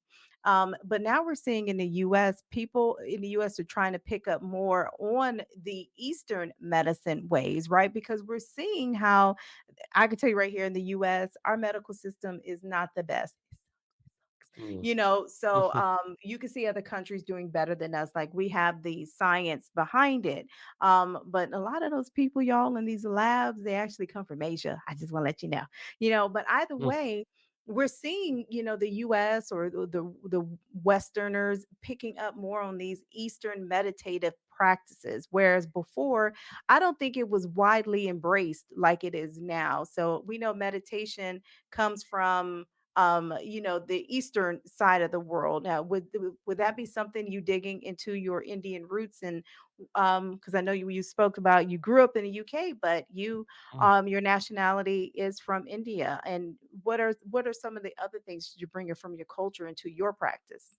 But now we're seeing in the US, people in the US are trying to pick up more on the Eastern medicine ways, right? Because we're seeing how I can tell you right here in the US, our medical system is not the best. Mm. So you can see other countries doing better than us, like we have the science behind it, but a lot of those people, y'all, in these labs, they actually come from Asia. I just want to let you know, but either way, we're seeing, the US or the Westerners picking up more on these Eastern meditative practices, whereas before I don't think it was widely embraced like it is now. So we know meditation comes from the eastern side of the world. Now, would that be something you digging into your Indian roots? And because I know you spoke about you grew up in the UK, but your nationality is from India. And what are some of the other things you bring from your culture into your practice?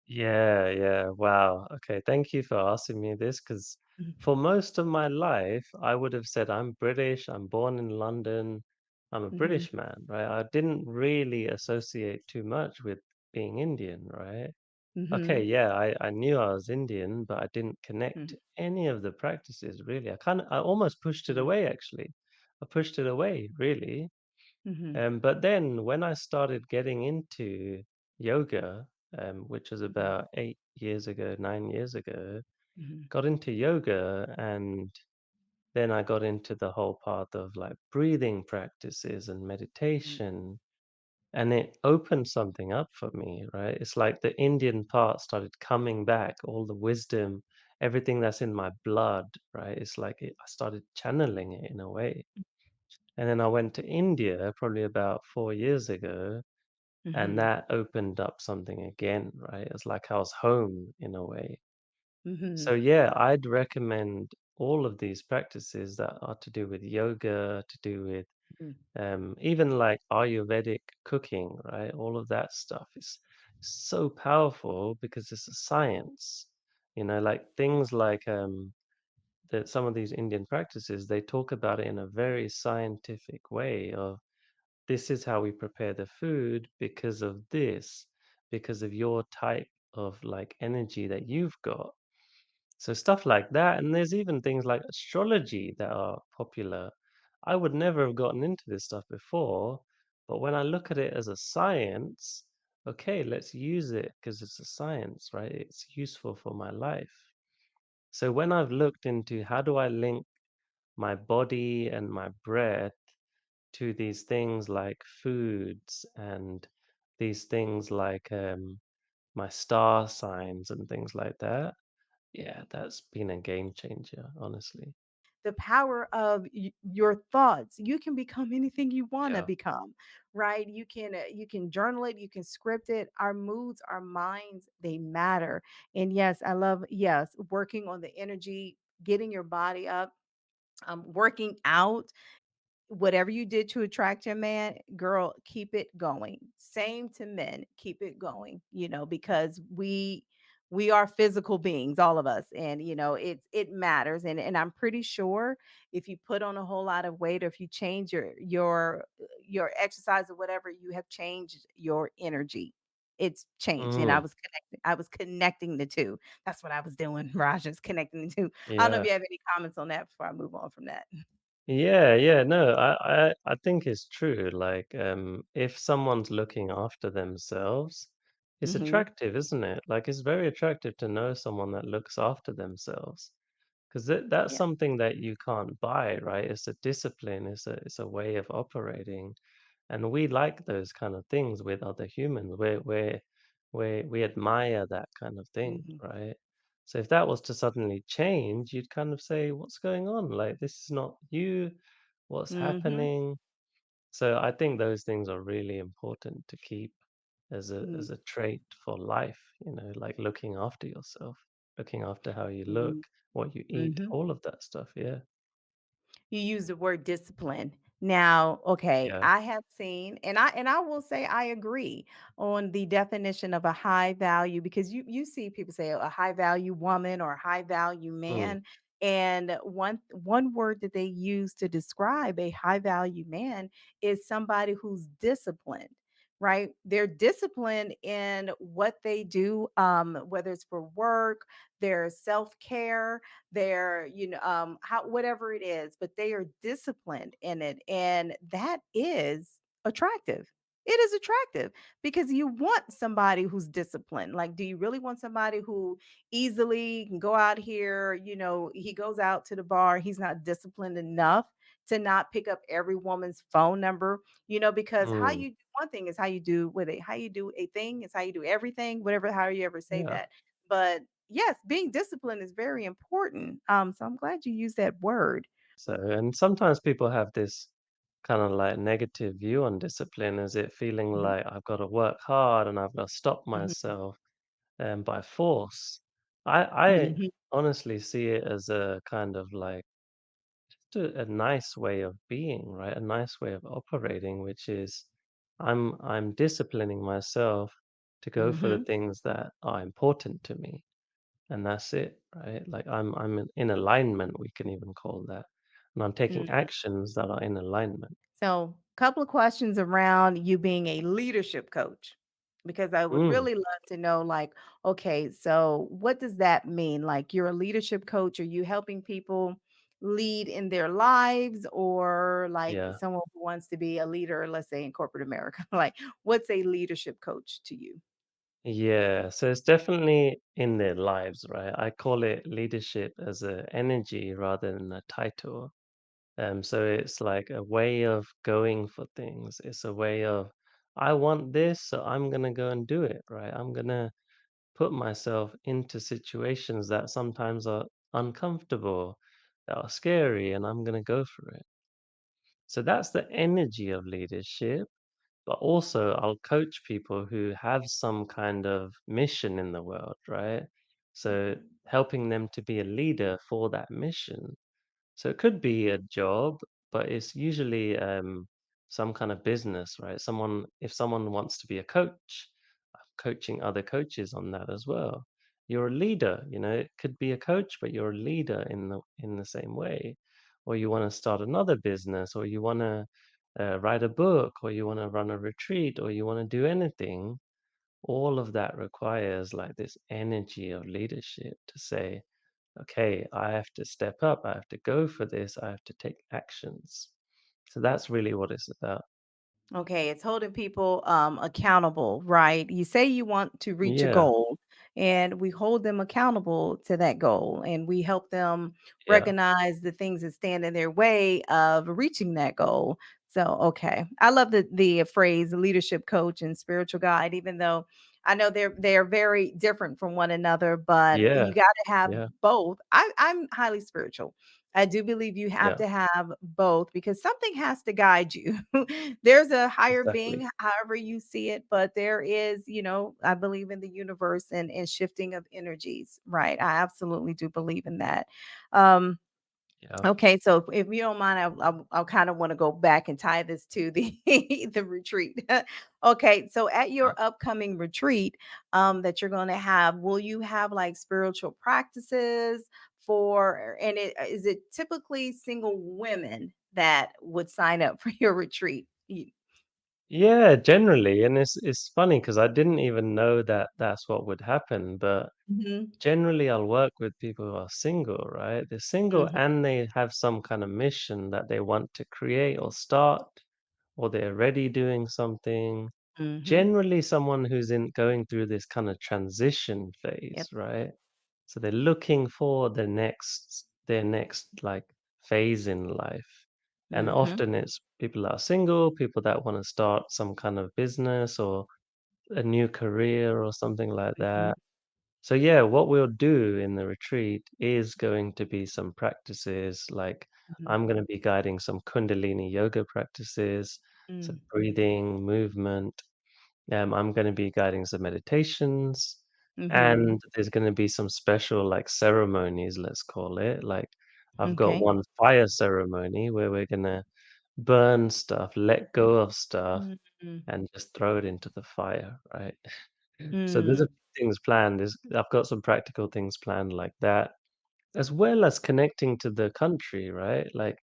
Yeah, yeah. Wow. Okay. Thank you for asking me this because Mhm, for most of my life, I would have said I'm British, I'm born in London, I'm a mhm, British man, right? I didn't really associate too much with being Indian, right? Okay, Mhm. yeah, I knew I was Indian, but I didn't connect Mhm. to any of the practices really. I almost pushed it Mhm. away actually. I pushed it away really. Mhm. But then when I started getting into yoga, which was Mhm. about 8 years ago, 9 years ago, Mhm. got into yoga, and then I got into the whole path of like breathing practices and Mhm. meditation, and it opened something up for me, right? It's like the Indian part started coming back, all the wisdom, everything that's in my blood, right? I started channeling it in a way. And then I went to India probably about 4 years ago, and Mhm. that opened up something again, right? It's like I was home in a way. So Mhm. yeah, I'd recommend all of these practices that are to do with yoga, to do with Mhm. even like Ayurvedic cooking, right? All of that stuff is so powerful because it's a science. Like things like that some of these Indian practices, they talk about it in a very scientific way of this is how we prepare the food because of this, because of your type of like energy that you've got. So stuff like that, and there's even things like astrology that are popular. I would never have gotten into this stuff before, but when I look at it as a science, okay, let's use it because it's a science, right? It's useful for my life. So when I've looked into how do I link my body and my breath to these things like foods and these things like my star signs and things like that, yeah, that's been a game changer, honestly. The power of your thoughts. You can become anything you want to Yeah. become, right? You can journal it, you can script it. Our moods, our minds, they matter. And yes, I love, yes, working on the energy, getting your body up, working out. Whatever you did to attract your man, girl, keep it going. Same to men, keep it going, because we are physical beings, all of us, and it matters. And I'm pretty sure if you put on a whole lot of weight, or if you change your exercise or whatever, you have changed your energy. It's changed. And Mm, I was connecting the two. That's what I was doing, Raj, is connecting the two. I don't know if yeah. you have any comments on that before I move on from that. Yeah, yeah, no, I think it's true. Like, if someone's looking after themselves, it's Hmm. attractive, isn't it? Like, it's very attractive to know someone that looks after themselves. Because that's Yeah. something that you can't buy, right? It's a discipline, it's a way of operating. And we like those kind of things with other humans. We admire that kind of thing, Mhm. right? So if that was to suddenly change, you'd kind of say, "What's going on? Like this is not you. What's Mhm. happening?" So I think those things are really important to keep as Mm, a trait for life. Like looking after yourself, looking after how you look, mhm, what you eat, mhm. all of that stuff. Yeah, You use the word discipline. Now, okay, yeah. I have seen, and I will say I agree on the definition of a high value, because you see people say a high value woman or a high value Mm, man, and one word that they use to describe a high value man is somebody who's disciplined. Right? They're disciplined in what they do, whether it's for work, their self-care, their how, whatever it is, but they are disciplined in it, and that is attractive. It is attractive because you want somebody who's disciplined. Like, do you really want somebody who easily can go out here, he goes out to the bar, he's not disciplined enough to not pick up every woman's phone number, because how mm, you do one thing is how you do with it, how you do a thing is how you do everything, whatever, how you ever say yeah. that. But yes, being disciplined is very important. So I'm glad you used that word. So, and sometimes people have this kind of like negative view on discipline, as it feeling Mhm, like I've got to work hard and I've got to stop mhm, myself by force. I mhm, honestly see it as a kind of like just a nice way of being, right? A nice way of operating, which is I'm disciplining myself to go for the mhm, things that are important to me, and that's it, right? Like I'm in alignment, we can even call that, and I'm taking mhm. actions that are in alignment. So, couple of questions around you being a leadership coach. because I would Mm, really love to know, like, okay, so what does that mean? Like, you're a leadership coach. Are you helping people lead in their lives, or like yeah. someone who wants to be a leader, let's say in corporate America? Like, what's a leadership coach to you? Yeah, so it's definitely in their lives, right? I call it leadership as a energy rather than a title. So it's like a way of going for things. It's a way of, I want this, so I'm gonna go and do it, right? I'm gonna put myself into situations that sometimes are uncomfortable, that are scary, and I'm gonna go for it. So that's the energy of leadership. But also, I'll coach people who have some kind of mission in the world, right? So helping them to be a leader for that mission. So it could be a job, but it's usually some kind of business, right? If someone wants to be a coach, I'm coaching other coaches on that as well. You're a leader, it could be a coach, but you're a leader in the same way. Or you want to start another business, or you want to write a book, or you want to run a retreat, or you want to do anything. All of that requires like this energy of leadership to say, okay, I have to step up. I have to go for this. I have to take actions. So that's really what it's about. Okay, it's holding people accountable, right? You say you want to reach a Yeah. goal, and we hold them accountable to that goal, and we help them Yeah. recognize the things that stand in their way of reaching that goal. So, okay, I love the phrase leadership coach and spiritual guide, even though I know they're very different from one another, but Yeah. you got to have Yeah. both. I'm highly spiritual. I do believe you have Yeah. to have both because something has to guide you. There's a higher Exactly. being, however you see it, but there is, I believe in the universe and shifting of energies, right? I absolutely do believe in that. Um, Yeah. Okay, so if you don't mind, I kind of want to go back and tie this to the the retreat. Okay, so at Yeah. your upcoming retreat that you're going to have, will you have like spiritual practices for, and is it typically single women that would sign up for your retreat? Yeah, generally, and it's funny because I didn't even know that that's what would happen, but Mhm, generally I'll work with people who are single, right? They're single mhm, and they have some kind of mission that they want to create or start, or they're already doing something. mhm. Generally, someone who's in going through this kind of transition phase, Yep. right? So they're looking for their next like phase in life. And Mhm, often it's people that are single, people that want to start some kind of business or a new career or something like mhm, that. So yeah, what we'll do in the retreat is going to be some practices like mhm, I'm going to be guiding some Kundalini yoga practices, some mm, breathing, movement. I'm going to be guiding some meditations, mhm. and there's going to be some special like ceremonies, let's call it. Like I've got Okay. one fire ceremony where we're going to burn stuff, let go of stuff, Mm, mm, and just throw it into the fire, right? So there's a mm, few things planned. I've got some practical things planned like that, as well as connecting to the country, right? Like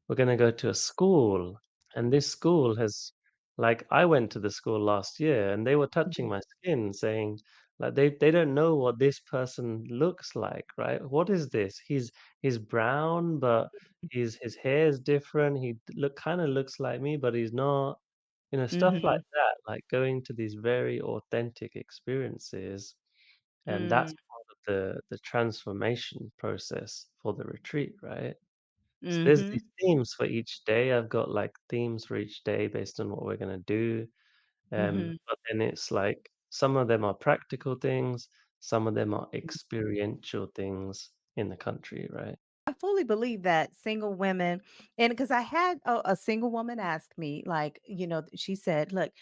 we're going to go to a school, and this school has, like, I went to the school last year, and they were touching mhm, my skin, saying, like, they don't know what this person looks like, right? What is this? He's brown, but his hair is different. He kind of looks like me, but he's not. Stuff like mhm, that, like going to these very authentic experiences, and that's mm, part of the transformation process for the retreat, right? So there's these mhm. themes for each day. I've got like themes for each day based on what we're gonna do. Mhm. But then it's like some of them are practical things, some of them are experiential things in the country, right? I fully believe that single women, and because I had a single woman ask me, like, she said, "Look,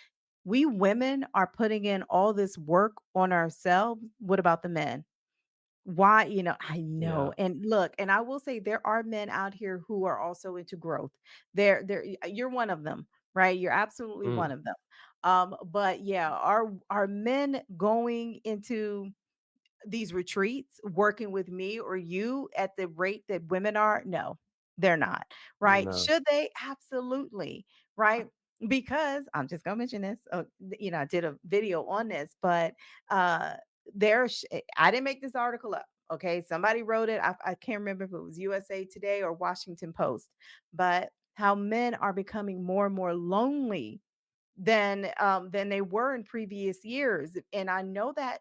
we women are putting in all this work on ourselves. What about the men? Why?" I Yeah. know. And look, and I will say there are men out here who are also into growth. You're one of them, right? You're absolutely Mm, one of them. But yeah, are men going into these retreats working with me or you at the rate that women are? No, they're not, right? no. Should they? Absolutely, right? because I'm just gonna mention this. I did a video on this, but uh, I didn't make this article up. Okay, somebody wrote it. I can't remember if it was USA Today or Washington Post, but how men are becoming more and more lonely than they were in previous years. And I know that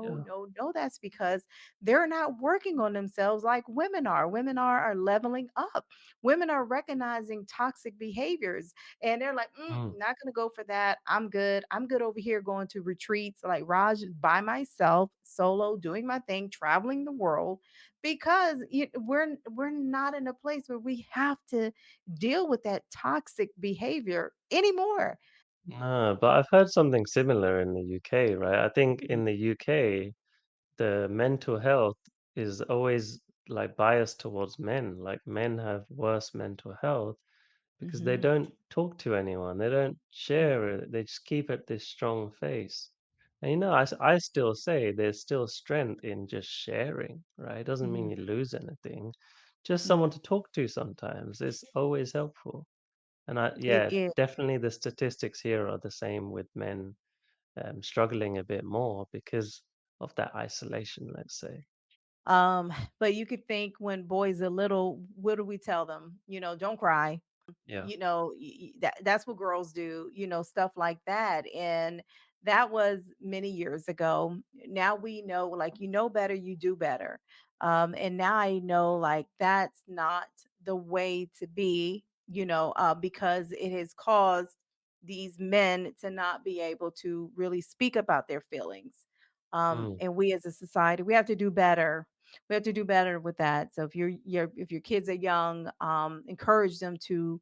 Yeah. know that's because they're not working on themselves like women are. Women are leveling up. Women are recognizing toxic behaviors and they're like, Mm. not gonna go for that. I'm good. I'm good over here going to retreats like Raj by myself, solo, doing my thing, traveling the world because we're not in a place where we have to deal with that toxic behavior anymore. No, but I've heard something similar in the UK, right? I think Mhm, in the UK, the mental health is always like biased towards men. Like men have worse mental health because they mhm, don't talk to anyone. They don't mm, share it. They just keep it this strong face. And I still say there's still strength in just sharing, right? It doesn't mean mhm, you lose anything. Just mm. someone to talk to sometimes is always helpful. And It yeah, is. definitely the statistics here are the same with men struggling a bit more because of that isolation, let's say. But you could think when boys are little, what do we tell them? Don't cry. Yeah. That's what girls do, stuff like that. And that was many years ago. Now we know, like, better, you do better. And now I know, like, that's not the way to be, because it has caused these men to not be able to really speak about their feelings. Mm. And we as a society, we have to do better. We have to do better with that. So if your kids are young, encourage them to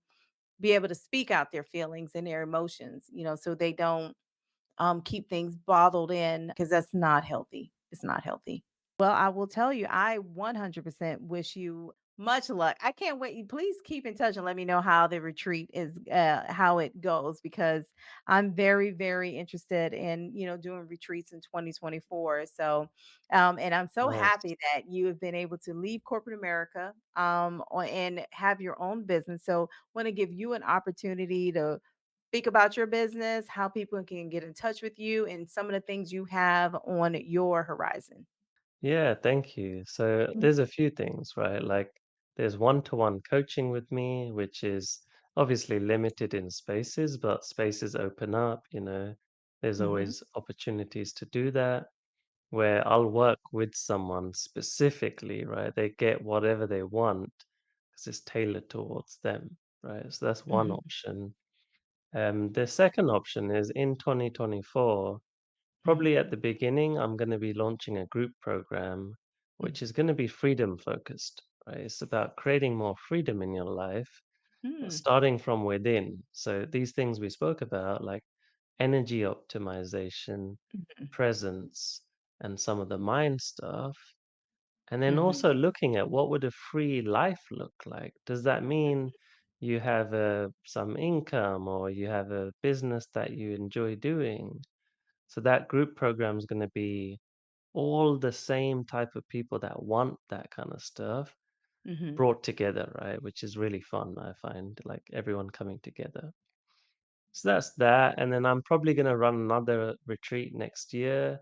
be able to speak out their feelings and their emotions, so they don't keep things bottled in because that's not healthy. It's not healthy. Well, I will tell you, I 100% wish you much luck. I can't wait. Please keep in touch and let me know how the retreat is, how it goes, because I'm very, very interested in, doing retreats in 2024. So, and I'm so Nice. happy that you have been able to leave corporate America, and have your own business. So, want to give you an opportunity to speak about your business, how people can get in touch with you, and some of the things you have on your horizon. Yeah, thank you. So Mhm, there's a few things, right? Like there's one-to-one coaching with me, which is obviously limited in spaces, but spaces open up, there's mhm, always opportunities to do that where I'll work with someone specifically, right? They get whatever they want because it's tailored towards them, right? So that's one mhm, option. The second option is in 2024. mhm, Probably at the beginning, I'm going to be launching a group program, mhm, which is going to be freedom focused, right? It's about creating more freedom in your life, mm, starting from within. So these things we spoke about, like energy optimization, mhm, presence, and some of the mind stuff. And then mhm, also looking at what would a free life look like? Does that mean you have some income or you have a business that you enjoy doing? So that group program is going to be all the same type of people that want that kind of stuff mhm, brought together, right? Which is really fun, I find, like everyone coming together. So that's that. And then I'm probably going to run another retreat next year.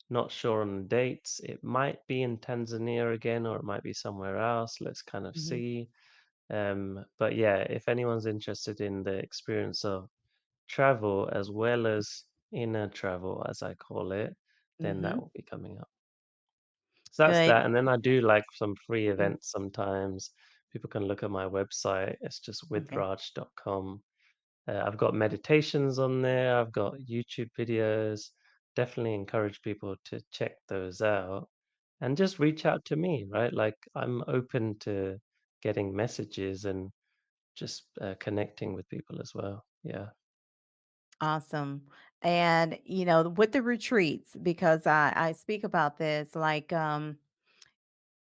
Not sure on the dates. It might be in Tanzania again, or it might be somewhere else. Let's kind of mhm, see. But yeah, if anyone's interested in the experience of travel as well as inner travel, as I call it, then that mhm. will be coming up. So that's Good. that. And then I do like some free Mm, events sometimes. People can look at my website. It's just okay. withraj.com. I've got meditations on there. I've got YouTube videos. Definitely encourage people to check those out and just reach out to me, right? Like I'm open to getting messages and just connecting with people as well. Yeah. Awesome. And with the retreats, because I speak about this, like,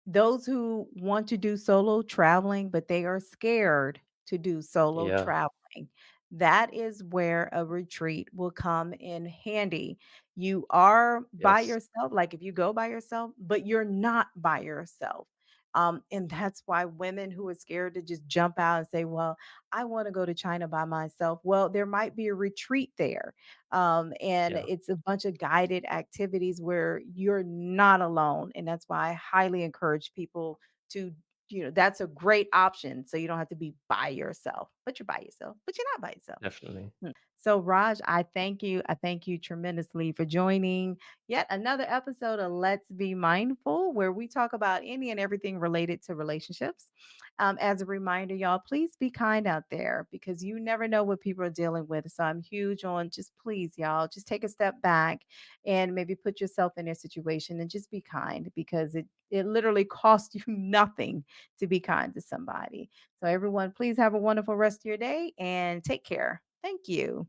those who want to do solo traveling, but they are scared to do solo Yeah. traveling. That is where a retreat will come in handy. You are by Yes. yourself, like if you go by yourself, but you're not by yourself. And that's why women who are scared to just jump out and say, well, I want to go to China by myself. Well, there might be a retreat there. And Yeah, it's a bunch of guided activities where you're not alone. And that's why I highly encourage people to, that's a great option. So you don't have to be by yourself, but you're by yourself, but you're not by yourself. definitely. So, Raj, I thank you. I thank you tremendously for joining yet another episode of Let's Be Mindful, where we talk about any and everything related to relationships. As a reminder, y'all, please be kind out there because you never know what people are dealing with. So, I'm huge on just please, y'all, just take a step back and maybe put yourself in their situation and just be kind because it literally costs you nothing to be kind to somebody. So, everyone, please have a wonderful rest of your day and take care. Thank you.